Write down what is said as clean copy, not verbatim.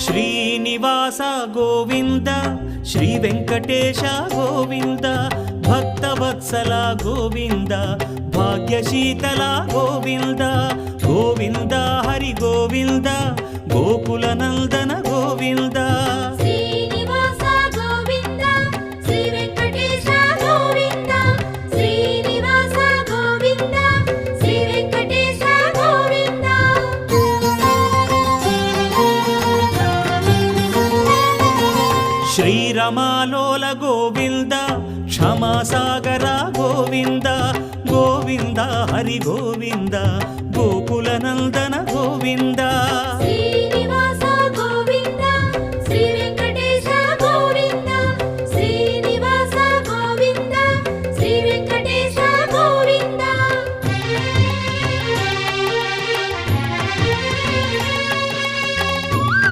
Srinivasa Govinda Shri Venkatesha Govinda Bhaktavatsala Govinda భాగ్యశీతల Govinda Govinda Hari Govinda Gokula Nandana Govinda Srinivasa Govinda Shri Venkatesha Govinda Srinivasa Govinda Shri Venkatesha Govinda శ్రీరమాలోల Govinda క్షమాసాగర Govinda Govinda Hari Govinda Gokula Nandana Govinda